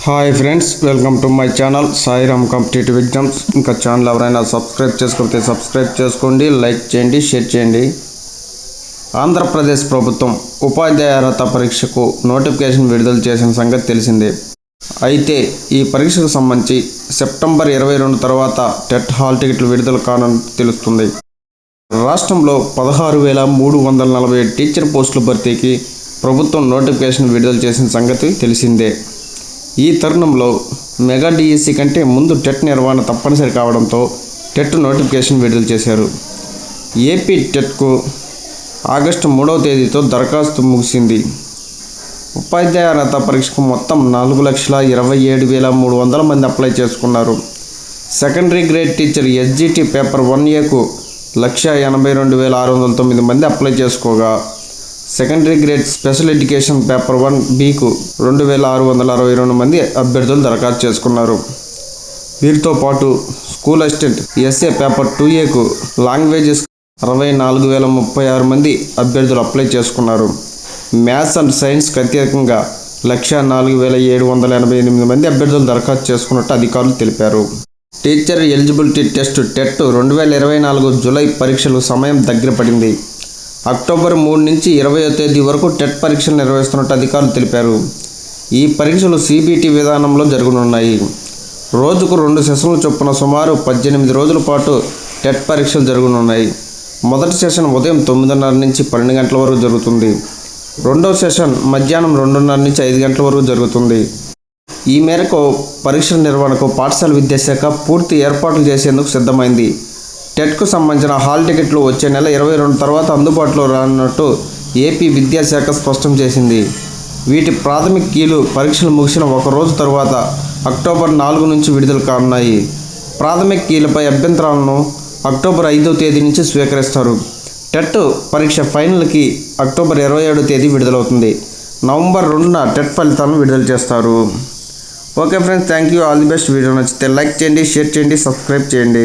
Hi friends, welcome to my channel Sairam competitive exams. ఇంకా channel ఎవరైనా subscribe చేసుకోకపోతే subscribe చేసుకోండి, లైక్ చేయండి, షేర్ చేయండి. ఆంధ్రప్రదేశ్ ప్రభుత్వం ఉపాధ్యాయ అర్హత పరీక్షకు నోటిఫికేషన్ విడుదల చేసిన సంగతి తెలిసిందే. అయితే ఈ పరీక్షకు సంబంధించి సెప్టెంబర్ 22 తర్వాత టెట్ హాల్ టికెట్లు విడుదల కానున్నట్టు తెలుస్తుంది. రాష్ట్రంలో 16,347 టీచర్ పోస్టుల భర్తీకి ప్రభుత్వం నోటిఫికేషన్ విడుదల చేసిన సంగతి తెలిసిందే. ఈ తరుణంలో మెగా డిఎస్సి కంటే ముందు టెట్ నిర్వహణ తప్పనిసరి కావడంతో టెట్ నోటిఫికేషన్ విడుదల చేశారు. ఏపీ టెట్కు ఆగస్టు 3వ తేదీతో దరఖాస్తు ముగిసింది. ఉపాధ్యాయ అర్హత పరీక్షకు మొత్తం 4,27,300 మంది అప్లై చేసుకున్నారు. Secondary grade teacher SGT paper 1ఏకు 1,82,609 మంది అప్లై చేసుకోగా, secondary grade special education paper 1బికు 2,662 మంది అభ్యర్థులు దరఖాస్తు చేసుకున్నారు. వీరితో పాటు స్కూల్ అసిస్టెంట్ ఎస్ఏ పేపర్ 2ఏకు లాంగ్వేజెస్ 64,036 మంది అభ్యర్థులు అప్లై చేసుకున్నారు. మ్యాథ్స్ అండ్ సైన్స్కి ప్రత్యేకంగా 104,788 మంది అభ్యర్థులు దరఖాస్తు చేసుకున్నట్టు అధికారులు తెలిపారు. Teacher eligibility test TET 2024 July పరీక్షలు సమయం దగ్గర పడింది. అక్టోబర్ 3 నుంచి 20వ తేదీ వరకు టెట్ పరీక్షలు నిర్వహిస్తున్నట్టు అధికారులు తెలిపారు. ఈ పరీక్షలు సిబిటి విధానంలో జరగనున్నాయి. రోజుకు 2 సెషన్ల చొప్పున సుమారు 18 రోజుల పాటు టెట్ పరీక్షలు జరగనున్నాయి. మొదటి సెషన్ ఉదయం 9:30 నుంచి 12 గంటల వరకు జరుగుతుంది. రెండవ సెషన్ మధ్యాహ్నం 2:30 నుంచి 5 గంటల వరకు జరుగుతుంది. ఈ మేరకు పరీక్షల నిర్వహణకు పాఠశాల విద్యాశాఖ పూర్తి ఏర్పాట్లు చేసేందుకు సిద్ధమైంది. టెట్కు సంబంధించిన హాల్ టికెట్లు వచ్చే నెల 22 తర్వాత అందుబాటులో రానున్నట్టు ఏపీ విద్యాశాఖ స్పష్టం చేసింది. వీటి ప్రాథమిక కీలు పరీక్షలు ముగిసిన ఒక రోజు తర్వాత అక్టోబర్ 4 నుంచి విడుదల కానున్నాయి. ప్రాథమిక కీలపై అభ్యంతరాలను అక్టోబర్ 5వ తేదీ నుంచి స్వీకరిస్తారు. టెట్ పరీక్ష ఫైనల్కి అక్టోబర్ 27వ తేదీ విడుదలవుతుంది. నవంబర్ 2న టెట్ ఫలితాలను విడుదల చేస్తారు. Okay friends, thank you, all the best. Video నచ్చితే లైక్ చేయండి, షేర్ చేయండి, సబ్స్క్రైబ్ చేయండి.